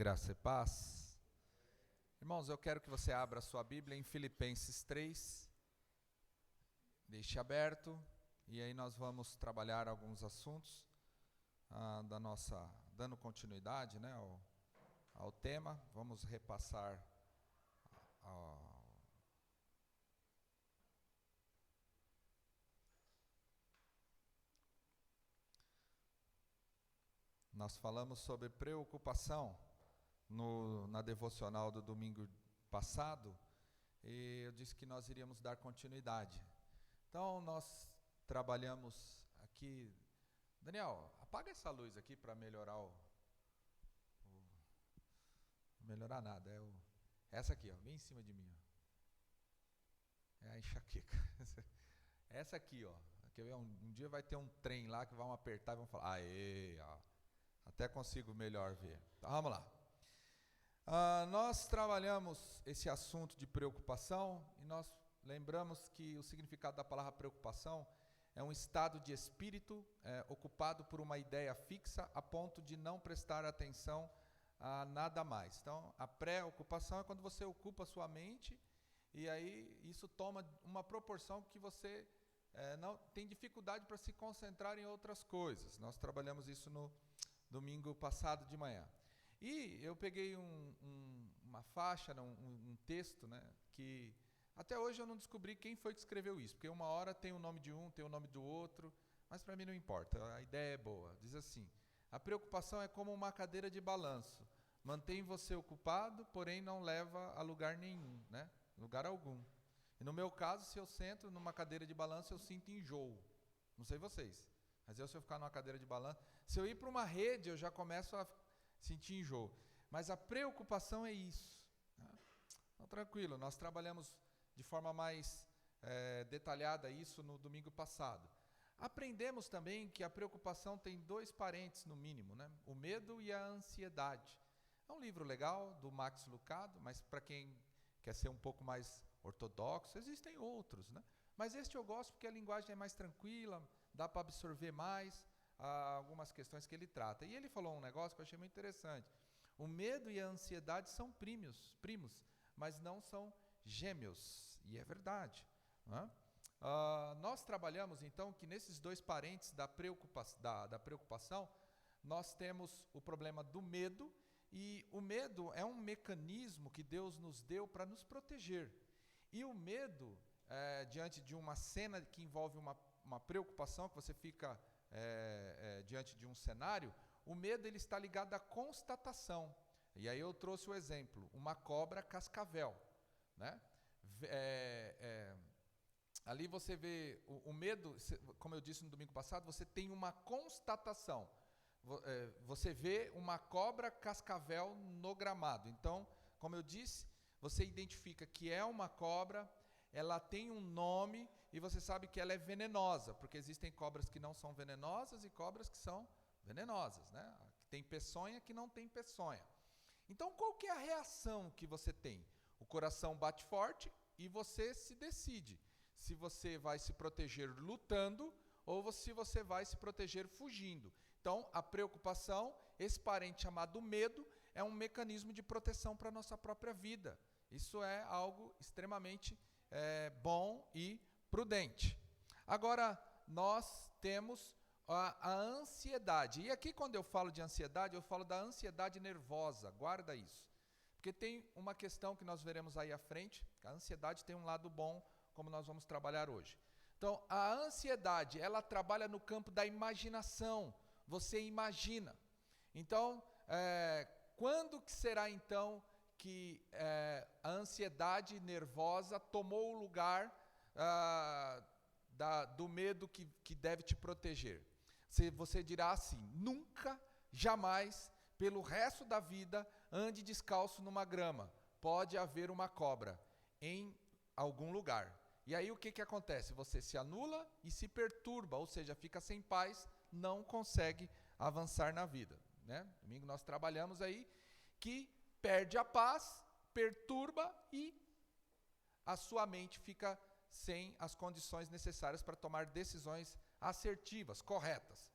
Graça e paz. Irmãos, eu quero que você abra a sua Bíblia em Filipenses 3. Deixe aberto e aí nós vamos trabalhar alguns assuntos dando continuidade, né, ao tema. Vamos repassar Nós falamos sobre preocupação na devocional do domingo passado, e eu disse que nós iríamos dar continuidade. Então, nós trabalhamos aqui. Daniel, apaga essa luz aqui para melhorar melhorar nada. Essa aqui, ó, bem em cima de mim. Ó. É a enxaqueca. Essa aqui, ó. Um dia vai ter um trem lá que vão apertar e vão falar, aê, ó. Até consigo melhor ver. Então, vamos lá. Nós trabalhamos esse assunto de preocupação e nós lembramos que o significado da palavra preocupação é um estado de espírito ocupado por uma ideia fixa a ponto de não prestar atenção a nada mais. Então, a preocupação é quando você ocupa a sua mente e aí isso toma uma proporção que você não tem dificuldade para se concentrar em outras coisas. Nós trabalhamos isso no domingo passado de manhã. E eu peguei uma faixa, um texto, né, que até hoje eu não descobri quem foi que escreveu isso, porque uma hora tem o nome de um, tem o nome do outro, mas para mim não importa, a ideia é boa. Diz assim: a preocupação é como uma cadeira de balanço, mantém você ocupado, porém não leva a lugar nenhum, né, lugar algum. E no meu caso, se eu sento numa cadeira de balanço, eu sinto enjoo. Não sei vocês, mas se eu ficar numa cadeira de balanço, se eu ir para uma rede, eu já começo a sentir enjoo. Mas a preocupação é isso. Então, tranquilo, nós trabalhamos de forma mais detalhada isso no domingo passado. Aprendemos também que a preocupação tem dois parentes, no mínimo, né? O medo e a ansiedade. É um livro legal, do Max Lucado, mas para quem quer ser um pouco mais ortodoxo, existem outros, né? Mas este eu gosto porque a linguagem é mais tranquila, dá para absorver mais algumas questões que ele trata. E ele falou um negócio que eu achei muito interessante. O medo e a ansiedade são primos, mas não são gêmeos. E é verdade. Né? Nós trabalhamos, então, que nesses dois parentes da preocupação, nós temos o problema do medo, e o medo é um mecanismo que Deus nos deu para nos proteger. E o medo, diante de uma cena que envolve uma preocupação, que você fica diante de um cenário, o medo ele está ligado à constatação. E aí eu trouxe o exemplo, uma cobra cascavel, né? Ali você vê o medo, como eu disse no domingo passado, você tem uma constatação. Você vê uma cobra cascavel no gramado. Então, como eu disse, você identifica que é uma cobra, ela tem um nome e você sabe que ela é venenosa, porque existem cobras que não são venenosas e cobras que são venenosas, né? Que tem peçonha, que não tem peçonha. Então, qual que é a reação que você tem? O coração bate forte e você se decide se você vai se proteger lutando ou se você vai se proteger fugindo. Então, a preocupação, esse parente chamado medo, é um mecanismo de proteção para a nossa própria vida. Isso é algo extremamente bom e prudente. Agora, nós temos a ansiedade. E aqui, quando eu falo de ansiedade, eu falo da ansiedade nervosa. Guarda isso. Porque tem uma questão que nós veremos aí à frente. A ansiedade tem um lado bom, como nós vamos trabalhar hoje. Então, a ansiedade, ela trabalha no campo da imaginação. Você imagina. Então, quando que será, então, que a ansiedade nervosa tomou o lugar do medo que deve te proteger? Você dirá assim: nunca, jamais, pelo resto da vida, ande descalço numa grama. Pode haver uma cobra em algum lugar. E aí o que acontece? Você se anula e se perturba, ou seja, fica sem paz, não consegue avançar na vida. Né? Domingo nós trabalhamos aí que perde a paz, perturba e a sua mente fica sem as condições necessárias para tomar decisões assertivas, corretas.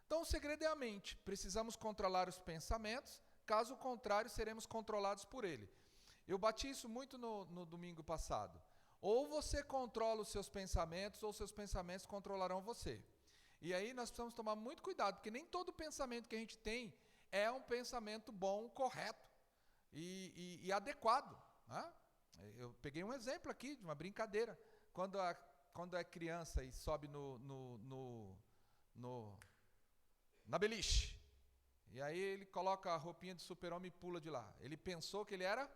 Então o segredo é a mente. Precisamos controlar os pensamentos, caso contrário, seremos controlados por ele. Eu bati isso muito no domingo passado. Ou você controla os seus pensamentos, ou seus pensamentos controlarão você. E aí nós precisamos tomar muito cuidado, porque nem todo pensamento que a gente tem é um pensamento bom, correto e adequado. Né? Eu peguei um exemplo aqui de uma brincadeira. Quando é criança e sobe na beliche, e aí ele coloca a roupinha de super-homem e pula de lá. Ele pensou que ele era,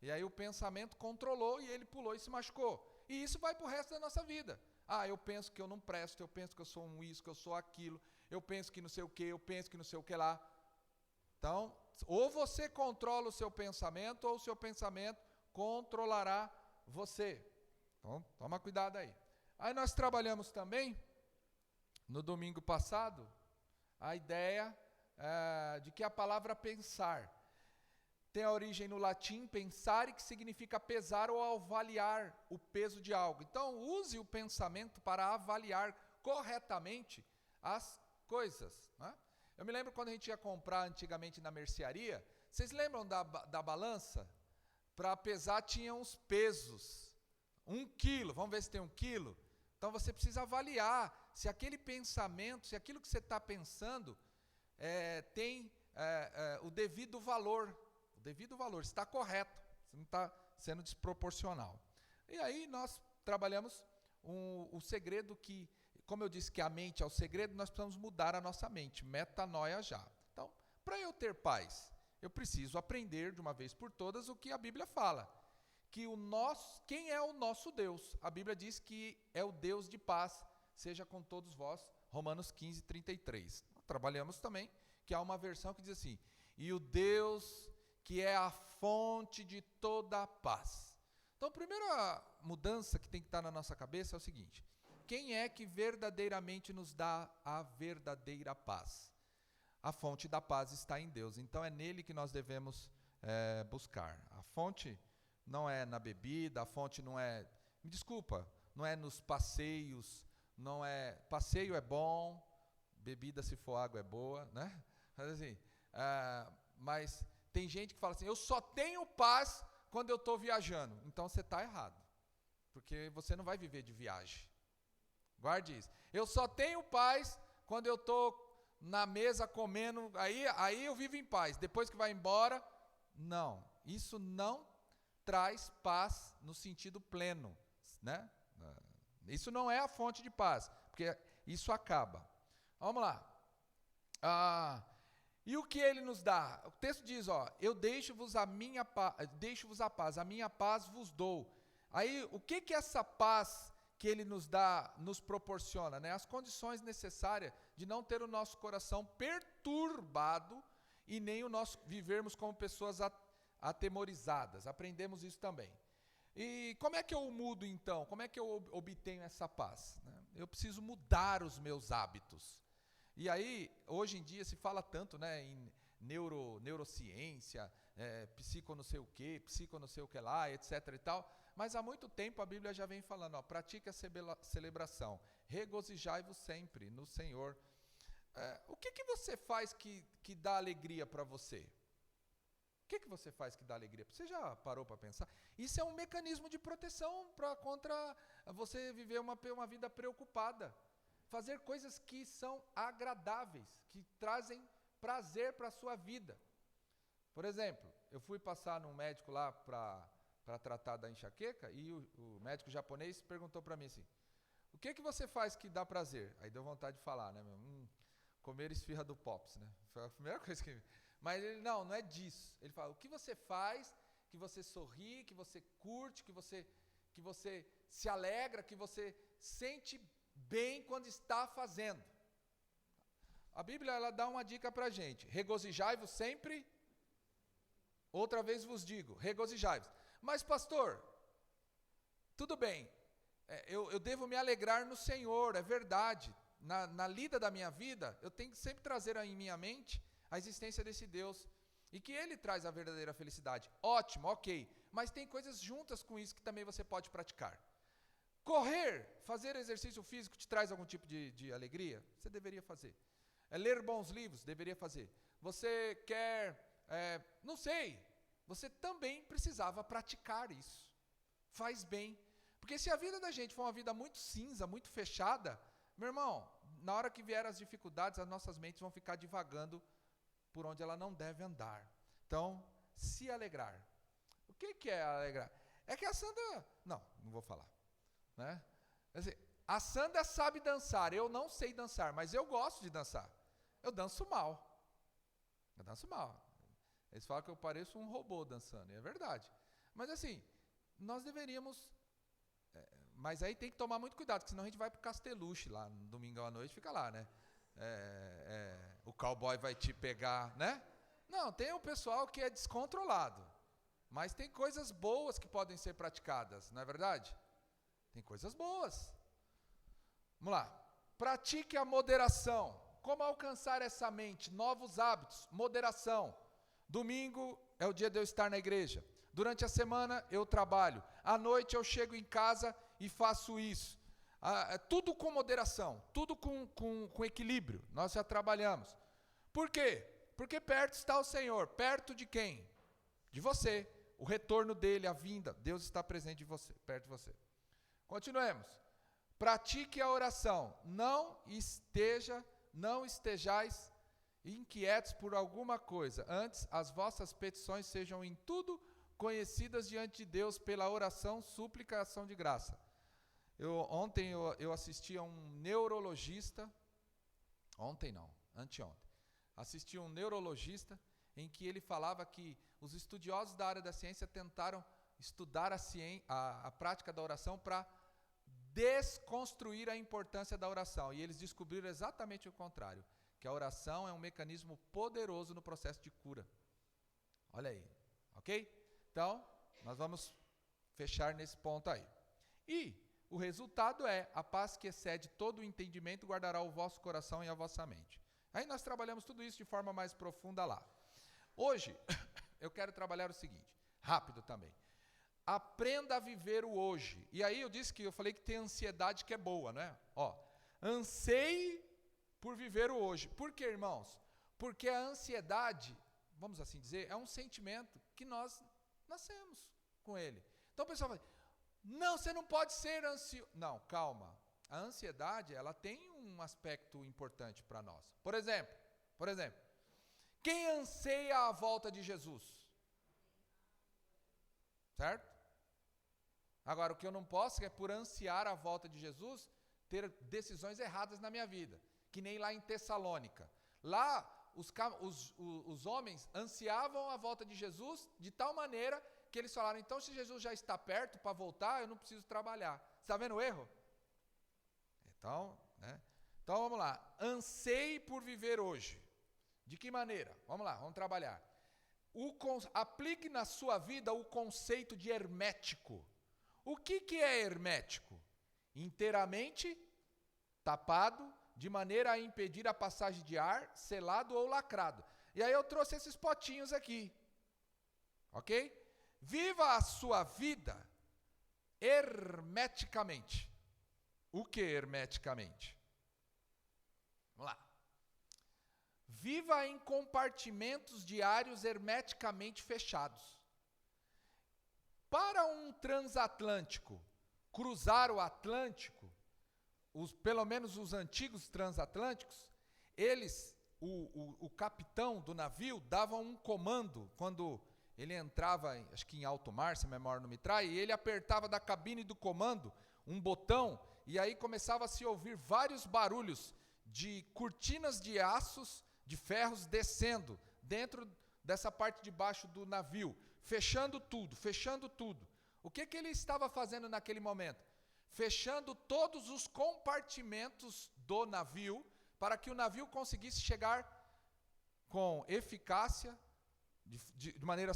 e aí o pensamento controlou e ele pulou e se machucou. E isso vai para o resto da nossa vida. Eu penso que eu não presto, eu penso que eu sou isso, que eu sou aquilo, eu penso que não sei o que, eu penso que não sei o que lá. Então, ou você controla o seu pensamento, ou o seu pensamento controlará você. Então, toma cuidado aí. Aí nós trabalhamos também, no domingo passado, a ideia de que a palavra pensar tem a origem no latim pensare, que significa pesar ou avaliar o peso de algo. Então, use o pensamento para avaliar corretamente as coisas. Né? Eu me lembro quando a gente ia comprar antigamente na mercearia, vocês lembram da balança? Para pesar tinha uns pesos. 1 quilo, vamos ver se tem 1 quilo. Então você precisa avaliar se aquele pensamento, se aquilo que você está pensando tem o devido valor. O devido valor, se está correto, se não está sendo desproporcional. E aí nós trabalhamos o segredo que, como eu disse que a mente é o segredo, nós precisamos mudar a nossa mente, metanoia já. Então, para eu ter paz, eu preciso aprender de uma vez por todas o que a Bíblia fala. Quem é o nosso Deus? A Bíblia diz que é o Deus de paz, seja com todos vós, Romanos 15, 33. Trabalhamos também, que há uma versão que diz assim, e o Deus que é a fonte de toda a paz. Então, a primeira mudança que tem que estar na nossa cabeça é o seguinte, quem é que verdadeiramente nos dá a verdadeira paz? A fonte da paz está em Deus, então é nele que nós devemos buscar. A fonte não é na bebida, a fonte não é, me desculpa, não é nos passeios, passeio é bom, bebida se for água é boa, né? Mas assim, mas tem gente que fala assim, eu só tenho paz quando eu estou viajando. Então você está errado, porque você não vai viver de viagem. Guarde isso. Eu só tenho paz quando eu estou na mesa comendo, aí eu vivo em paz. Depois que vai embora, não. Isso não traz paz no sentido pleno, né? Isso não é a fonte de paz, porque isso acaba. Vamos lá. E o que ele nos dá? O texto diz, eu deixo-vos a paz, a minha paz vos dou. Aí, o que essa paz que ele nos dá, nos proporciona? Né? As condições necessárias de não ter o nosso coração perturbado e nem o nosso vivermos como pessoas atemorizadas. Aprendemos isso também. E como é que eu mudo então? Como é que eu obtenho essa paz? Né? Eu preciso mudar os meus hábitos. E aí, hoje em dia se fala tanto, né, em neurociência, psico não sei o que, psico não sei o que lá, etc. e tal, mas há muito tempo a Bíblia já vem falando, pratique a celebração, regozijai-vos sempre no Senhor. O que você faz que dá alegria para você? O que você faz que dá alegria? Você já parou para pensar? Isso é um mecanismo de proteção contra você viver uma vida preocupada. Fazer coisas que são agradáveis, que trazem prazer para a sua vida. Por exemplo, eu fui passar num médico lá para tratar da enxaqueca e o médico japonês perguntou para mim assim, o que você faz que dá prazer? Aí deu vontade de falar, né? Comer esfirra do Pops, né? Foi a primeira coisa que... Mas ele, não é disso. Ele fala, o que você faz que você sorri, que você curte, que você se alegra, que você sente bem quando está fazendo. A Bíblia ela dá uma dica para a gente. Regozijai-vos sempre. Outra vez vos digo, regozijai-vos. Mas pastor, tudo bem, eu devo me alegrar no Senhor, é verdade. Na lida da minha vida, eu tenho que sempre trazer em minha mente a existência desse Deus. E que Ele traz a verdadeira felicidade. Ótimo, ok. Mas tem coisas juntas com isso que também você pode praticar. Correr, fazer exercício físico te traz algum tipo de alegria? Você deveria fazer. Ler bons livros? Deveria fazer. Você quer não sei, você também precisava praticar isso. Faz bem. Porque se a vida da gente for uma vida muito cinza, muito fechada, meu irmão, na hora que vier as dificuldades, as nossas mentes vão ficar divagando por onde ela não deve andar. Então, se alegrar. O que é alegrar? É que a Sandra... Não vou falar. Né? Quer dizer, a Sandra sabe dançar, eu não sei dançar, mas eu gosto de dançar. Eu danço mal. Eles falam que eu pareço um robô dançando, e é verdade. Mas assim, nós deveríamos... mas aí tem que tomar muito cuidado, porque senão a gente vai pro Casteluche lá, no domingo à noite, fica lá, né? O cowboy vai te pegar, né? Não, tem o pessoal que é descontrolado. Mas tem coisas boas que podem ser praticadas, não é verdade? Tem coisas boas. Vamos lá. Pratique a moderação. Como alcançar essa mente? Novos hábitos. Moderação. Domingo é o dia de eu estar na igreja. Durante a semana eu trabalho. À noite eu chego em casa e faço isso. Tudo com moderação. Tudo com equilíbrio. Nós já trabalhamos. Por quê? Porque perto está o Senhor. Perto de quem? De você. O retorno dele, a vinda. Deus está presente perto de você. Continuemos. Pratique a oração. Não estejais inquietos por alguma coisa. Antes, as vossas petições sejam em tudo conhecidas diante de Deus pela oração, súplica e ação de graça. Ontem eu assisti a um neurologista. Anteontem. Assisti a um neurologista em que ele falava que os estudiosos da área da ciência tentaram estudar a prática da oração para desconstruir a importância da oração. E eles descobriram exatamente o contrário, que a oração é um mecanismo poderoso no processo de cura. Olha aí, ok? Então, nós vamos fechar nesse ponto aí. E o resultado é: a paz que excede todo o entendimento guardará o vosso coração e a vossa mente. Aí nós trabalhamos tudo isso de forma mais profunda lá. Hoje, eu quero trabalhar o seguinte, rápido também. Aprenda a viver o hoje. E aí eu falei que tem ansiedade que é boa, né? Anseie por viver o hoje. Por quê, irmãos? Porque a ansiedade, vamos assim dizer, é um sentimento que nós nascemos com ele. Então o pessoal fala, não, você não pode ser ansioso. Não, calma. A ansiedade, ela tem um aspecto importante para nós. Por exemplo, quem anseia a volta de Jesus? Certo? Agora, o que eu não posso é, por ansiar a volta de Jesus, ter decisões erradas na minha vida. Que nem lá em Tessalônica. Lá, os homens ansiavam a volta de Jesus de tal maneira que eles falaram, então se Jesus já está perto para voltar, eu não preciso trabalhar. Você está vendo o erro? Então, vamos lá. Anseie por viver hoje. De que maneira? Vamos lá, vamos trabalhar. Aplique na sua vida o conceito de hermético. O que é hermético? Inteiramente tapado, de maneira a impedir a passagem de ar, selado ou lacrado. E aí eu trouxe esses potinhos aqui. Ok? Viva a sua vida hermeticamente. O que hermeticamente? Vamos lá. Viva em compartimentos diários hermeticamente fechados. Para um transatlântico cruzar o Atlântico, pelo menos os antigos transatlânticos, o capitão do navio dava um comando quando ele entrava, acho que em alto mar, se a memória não me trai, e ele apertava da cabine do comando um botão, e aí começava a se ouvir vários barulhos de cortinas de aços, de ferros descendo dentro dessa parte de baixo do navio, fechando tudo. O que ele estava fazendo naquele momento? Fechando todos os compartimentos do navio, para que o navio conseguisse chegar com eficácia, de maneira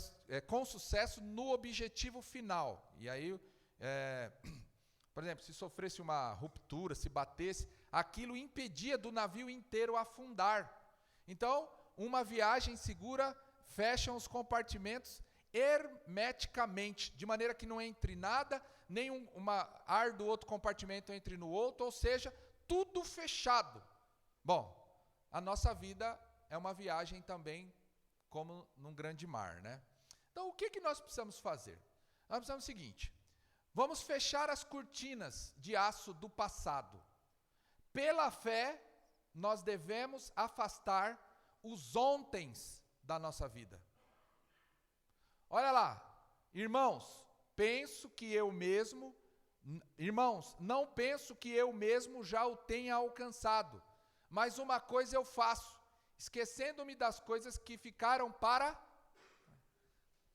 com sucesso, no objetivo final. E aí, por exemplo, se sofresse uma ruptura, se batesse, aquilo impedia do navio inteiro afundar. Então, uma viagem segura fecha os compartimentos hermeticamente, de maneira que não entre nada, nem ar do outro compartimento entre no outro, ou seja, tudo fechado. Bom, a nossa vida é uma viagem também como num grande mar, né? Então, o que nós precisamos fazer? Nós precisamos do seguinte: vamos fechar as cortinas de aço do passado. Pela fé, nós devemos afastar os ontens da nossa vida. Olha lá, irmãos, não penso que eu mesmo já o tenha alcançado, mas uma coisa eu faço, esquecendo-me das coisas que ficaram para...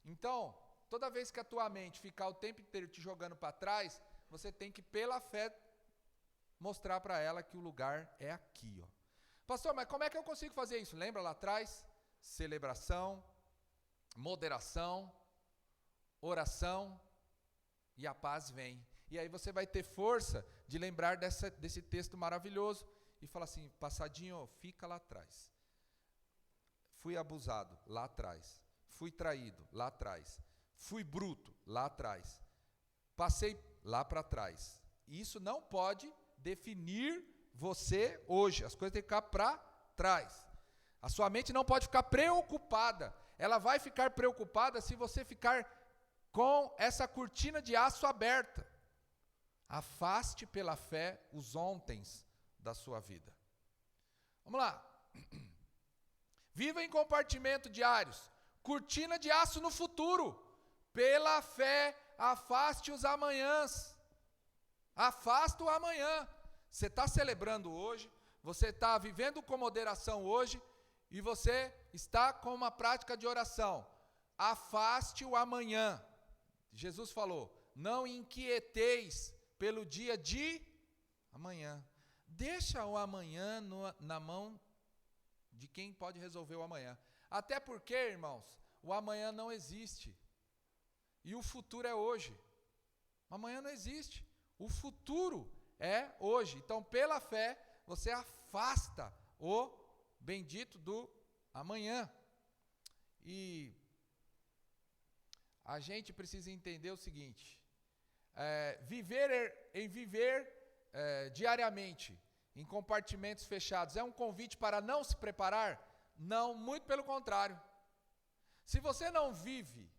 Então, toda vez que a tua mente ficar o tempo inteiro te jogando para trás, você tem que, pela fé, mostrar para ela que o lugar é aqui, ó. Pastor, mas como é que eu consigo fazer isso? Lembra lá atrás? Celebração, moderação, oração, e a paz vem. E aí você vai ter força de lembrar desse texto maravilhoso e falar assim: passadinho, fica lá atrás. Fui abusado, lá atrás. Fui traído, lá atrás. Fui bruto, lá atrás. Passei lá para trás. E isso não pode definir você hoje. As coisas têm que ficar para trás. A sua mente não pode ficar preocupada. Ela vai ficar preocupada se você ficar com essa cortina de aço aberta. Afaste pela fé os ontens da sua vida. Vamos lá. Viva em compartimento diários. Cortina de aço no futuro. Pela fé, afaste os amanhãs. Afasta o amanhã. Você está celebrando hoje, você está vivendo com moderação hoje, e você está com uma prática de oração. Afaste o amanhã. Jesus falou: não inquieteis pelo dia de amanhã. Deixa o amanhã na mão de quem pode resolver o amanhã. Até porque, irmãos, o amanhã não existe. E o futuro é hoje. O amanhã não existe. O futuro é hoje. Então, pela fé, você afasta o bendito do amanhã. E a gente precisa entender o seguinte: viver diariamente em compartimentos fechados é um convite para não se preparar? Não, muito pelo contrário. Se você não vive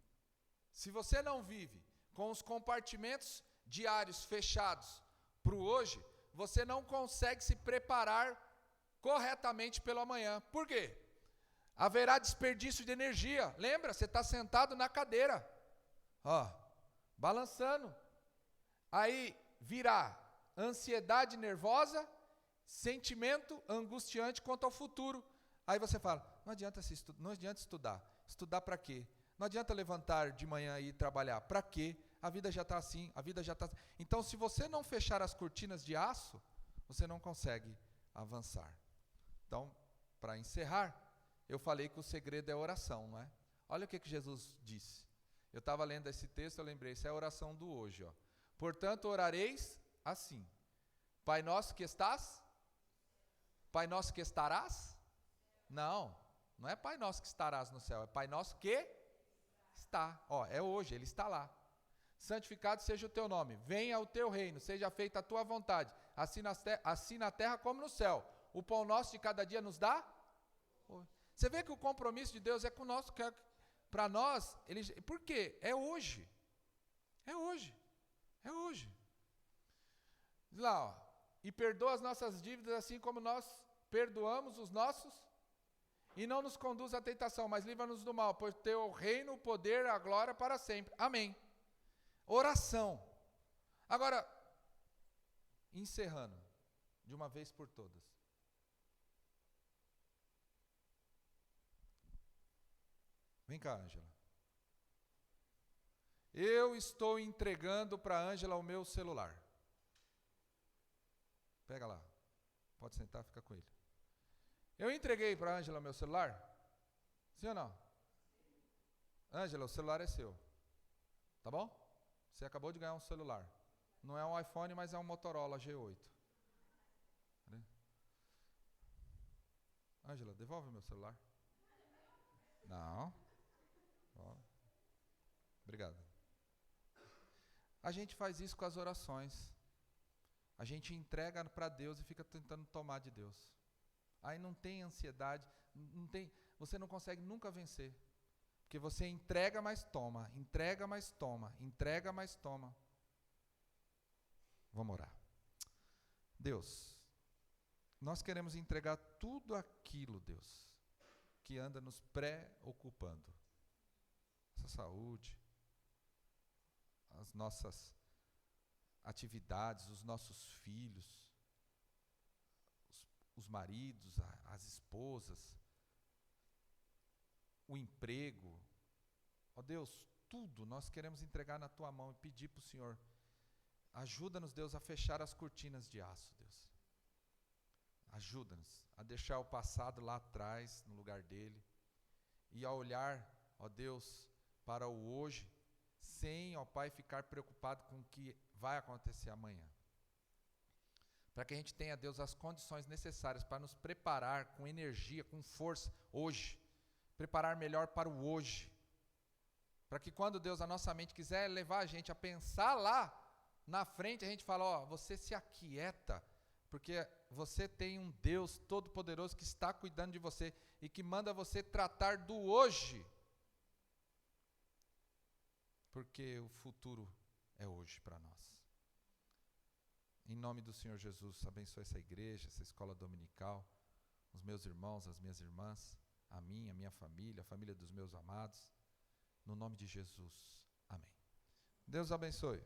com os compartimentos diários fechados para o hoje, você não consegue se preparar corretamente pelo amanhã. Por quê? Haverá desperdício de energia. Lembra? Você está sentado na cadeira, balançando. Aí virá ansiedade nervosa, sentimento angustiante quanto ao futuro. Aí você fala: não adianta estudar. Estudar para quê? Não adianta levantar de manhã e ir trabalhar. Para quê? A vida já está assim, Então, se você não fechar as cortinas de aço, você não consegue avançar. Então, para encerrar, eu falei que o segredo é a oração, não é? Olha o que Jesus disse. Eu estava lendo esse texto, eu lembrei, isso é a oração do hoje, ó. Portanto, orareis assim: Pai nosso que estás? Pai nosso que estarás? Não é Pai nosso que estarás no céu, é Pai nosso que está. É hoje, Ele está lá. Santificado seja o teu nome, venha o teu reino, seja feita a tua vontade, assim na terra como no céu. O pão nosso de cada dia nos dá? Você vê que o compromisso de Deus é com o nosso, para nós, por quê? É hoje. É hoje. Diz lá, e perdoa as nossas dívidas assim como nós perdoamos os nossos, e não nos conduz à tentação, mas livra-nos do mal, pois teu reino, o poder, a glória para sempre. Amém. Oração. Agora, encerrando, de uma vez por todas. Vem cá, Ângela. Eu estou entregando para a Ângela o meu celular. Pega lá. Pode sentar, fica com ele. Eu entreguei para a Ângela o meu celular? Sim ou não? Ângela, o celular é seu. Tá bom? Você acabou de ganhar um celular. Não é um iPhone, mas é um Motorola G8. Ângela, devolve o meu celular. Não. Obrigado. A gente faz isso com as orações. A gente entrega para Deus e fica tentando tomar de Deus. Aí não tem ansiedade, você não consegue nunca vencer. Porque você entrega, mas toma, entrega, mas toma, entrega, mas toma. Vamos orar. Deus, nós queremos entregar tudo aquilo, Deus, que anda nos preocupando. Nossa saúde, as nossas atividades, os nossos filhos, os maridos, as esposas, o emprego. Ó Deus, tudo nós queremos entregar na Tua mão e pedir para o Senhor, ajuda-nos, Deus, a fechar as cortinas de aço, Deus. Ajuda-nos a deixar o passado lá atrás, no lugar dele, e a olhar, ó Deus, para o hoje, sem, ó Pai, ficar preocupado com o que vai acontecer amanhã. Para que a gente tenha, Deus, as condições necessárias para nos preparar com energia, com força, hoje. Preparar melhor para o hoje. Para que quando, Deus, a nossa mente quiser levar a gente a pensar lá na frente, a gente fala, ó, você se aquieta, porque você tem um Deus todo-poderoso que está cuidando de você e que manda você tratar do hoje. Porque o futuro é hoje para nós. Em nome do Senhor Jesus, abençoe essa igreja, essa escola dominical, os meus irmãos, as minhas irmãs, a minha família, a família dos meus amados. No nome de Jesus. Amém. Deus abençoe.